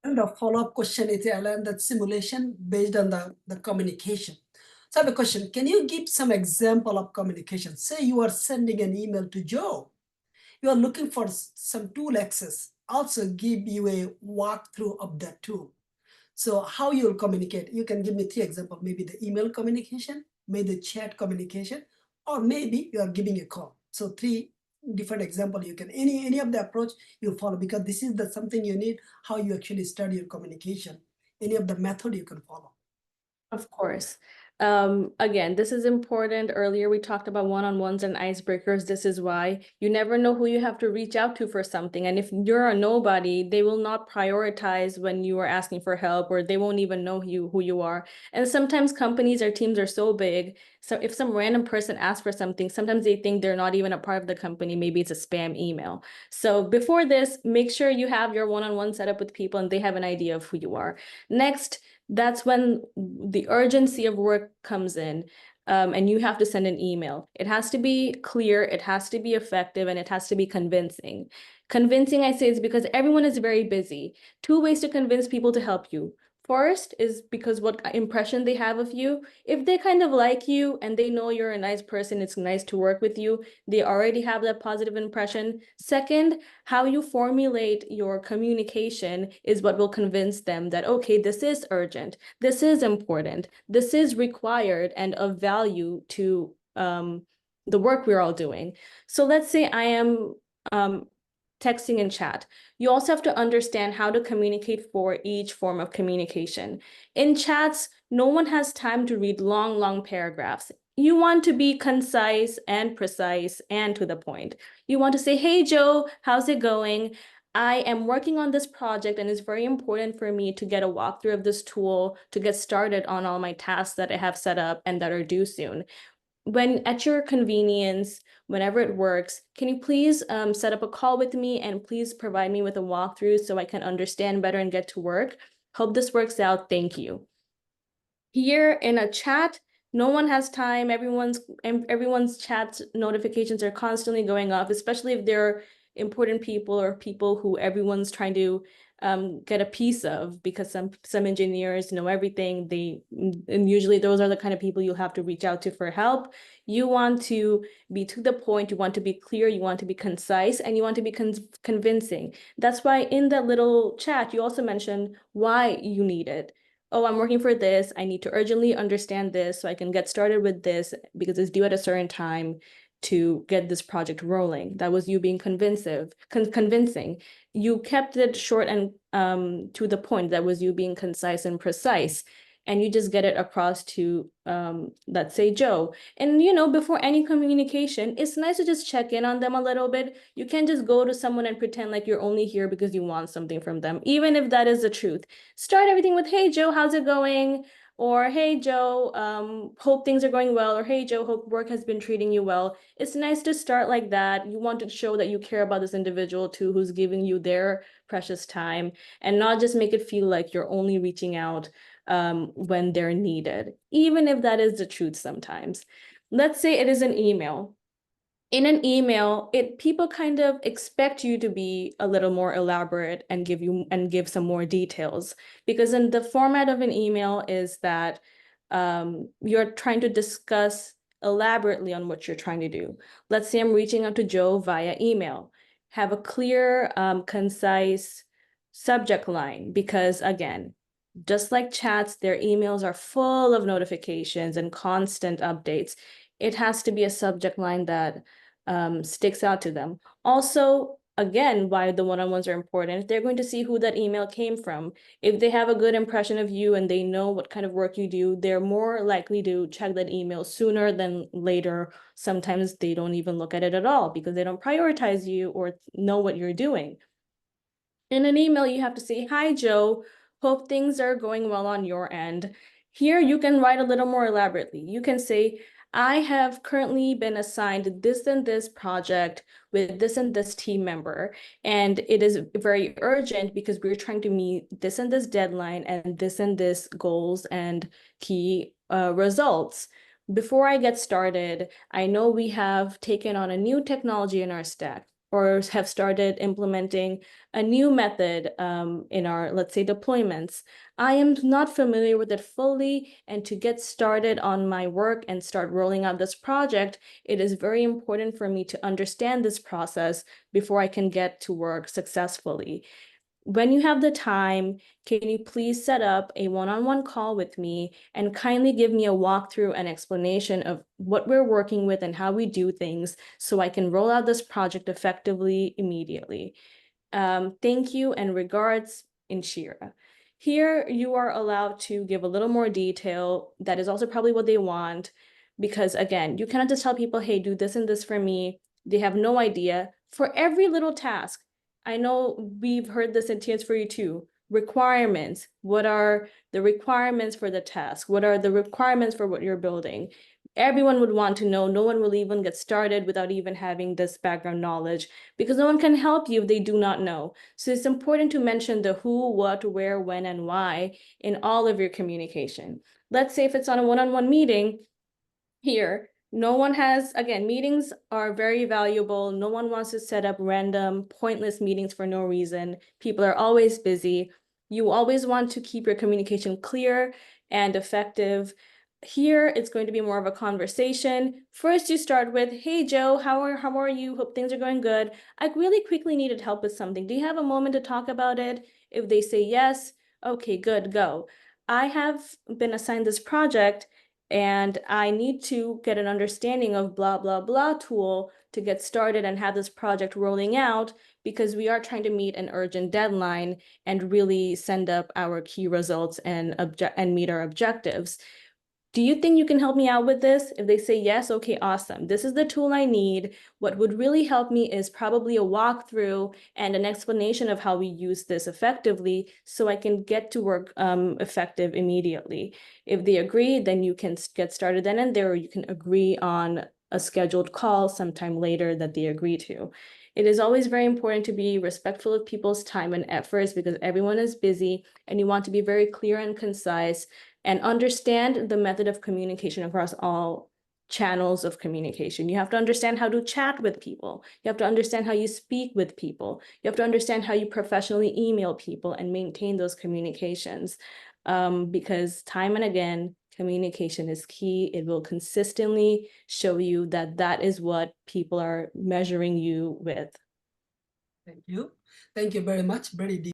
And the follow-up question is around that simulation based on the communication. So I have a question. Can you give some example of communication? Say you are sending an email to Joe. You are looking for some tool access. Also give you a walkthrough of that tool. So how you'll communicate? You can give me 3 examples, maybe the email communication, maybe the chat communication, or maybe you are giving a call. So 3 different examples you can, any of the approach you follow, because this is the something you need, how you actually study your communication. Any of the method you can follow. Of course. Again, this is important. Earlier, we talked about one-on-ones and icebreakers. This is why you never know who you have to reach out to for something. And if you're a nobody, they will not prioritize when you are asking for help, or they won't even know who you are. And sometimes companies or teams are so big. So if some random person asks for something, sometimes they think they're not even a part of the company. Maybe it's a spam email. So before this, make sure you have your one-on-one set up with people and they have an idea of who you are. Next, that's when the urgency of work comes in, and you have to send an email. It has to be clear, it has to be effective, and it has to be convincing. Convincing, I say, is because everyone is very busy. 2 ways to convince people to help you. First is because what impression they have of you. If they kind of like you and they know you're a nice person, it's nice to work with you, they already have that positive impression. Second, how you formulate your communication is what will convince them that, okay, this is urgent, this is important, this is required and of value to the work we're all doing. So let's say I am texting and chat. You also have to understand how to communicate for each form of communication. In chats, no one has time to read long paragraphs. You want to be concise and precise and to the point. You want to say, hey, Joe, how's it going? I am working on this project and it's very important for me to get a walkthrough of this tool to get started on all my tasks that I have set up and that are due soon. When at your convenience, whenever it works, can you please set up a call with me and please provide me with a walkthrough so I can understand better and get to work? Hope this works out. Thank you. Here in a chat, no one has time. Everyone's chat notifications are constantly going off, especially if they're important people or people who everyone's trying to get a piece of, because some engineers know everything. And usually those are the kind of people you'll have to reach out to for help. You want to be to the point, you want to be clear, you want to be concise, and you want to be convincing. That's why in that little chat, you also mentioned why you need it. Oh, I'm working for this. I need to urgently understand this so I can get started with this because it's due at a certain time to get this project rolling. That was you being convincing. You kept it short and to the point. That was you being concise and precise. And you just get it across to, let's say, Joe. And, before any communication, it's nice to just check in on them a little bit. You can't just go to someone and pretend like you're only here because you want something from them, even if that is the truth. Start everything with, hey, Joe, how's it going? Or, hey, Joe, hope things are going well. Or, hey, Joe, hope work has been treating you well. It's nice to start like that. You want to show that you care about this individual too, who's giving you their precious time, and not just make it feel like you're only reaching out when they're needed, even if that is the truth sometimes. Let's say it is an email. In an email, people kind of expect you to be a little more elaborate and give some more details, because in the format of an email is that you're trying to discuss elaborately on what you're trying to do. Let's say I'm reaching out to Joe via email. Have a clear, concise subject line, because again, just like chats, their emails are full of notifications and constant updates. It has to be a subject line that sticks out to them. Also, again, why the one-on-ones are important, they're going to see who that email came from. If they have a good impression of you and they know what kind of work you do, they're more likely to check that email sooner than later. Sometimes they don't even look at it at all because they don't prioritize you or know what you're doing. In an email, you have to say, hi, Joe, hope things are going well on your end. Here, you can write a little more elaborately. You can say, I have currently been assigned this and this project with this and this team member, and it is very urgent because we're trying to meet this and this deadline and this goals and key results. Before I get started, I know we have taken on a new technology in our stack. or have started implementing a new method in our, let's say, deployments. I am not familiar with it fully, and to get started on my work and start rolling out this project, it is very important for me to understand this process before I can get to work successfully. When you have the time, can you please set up a one-on-one call with me and kindly give me a walkthrough and explanation of what we're working with and how we do things so I can roll out this project effectively immediately. Thank you and regards, Inshira. Here you are allowed to give a little more detail. That is also probably what they want, because again, you cannot just tell people, hey, do this and this for me. They have no idea. For every little task, I know we've heard this in Teams for You too. Requirements. What are the requirements for the task? What are the requirements for what you're building? Everyone would want to know. No one will even get started without even having this background knowledge, because no one can help you if they do not know. So it's important to mention the who, what, where, when, and why in all of your communication. Let's say if it's on a one-on-one meeting here, no one has, again, meetings are very valuable. No one wants to set up random, pointless meetings for no reason. People are always busy. You always want to keep your communication clear and effective. Here, it's going to be more of a conversation. First, you start with, hey, Joe, how are you? Hope things are going good. I really quickly needed help with something. Do you have a moment to talk about it? If they say yes, okay, good, go. I have been assigned this project and I need to get an understanding of blah, blah, blah tool to get started and have this project rolling out, because we are trying to meet an urgent deadline and really send up our key results and meet our objectives. Do you think you can help me out with this? If they say yes, okay, awesome. This is the tool I need. What would really help me is probably a walkthrough and an explanation of how we use this effectively so I can get to work effective immediately. If they agree, then you can get started then and there, or you can agree on a scheduled call sometime later that they agree to. It is always very important to be respectful of people's time and efforts, because everyone is busy and you want to be very clear and concise and understand the method of communication across all channels of communication. You have to understand how to chat with people. You have to understand how you speak with people. You have to understand how you professionally email people and maintain those communications. Because time and again, communication is key. It will consistently show you that that is what people are measuring you with. Thank you. Thank you very much. Very deep.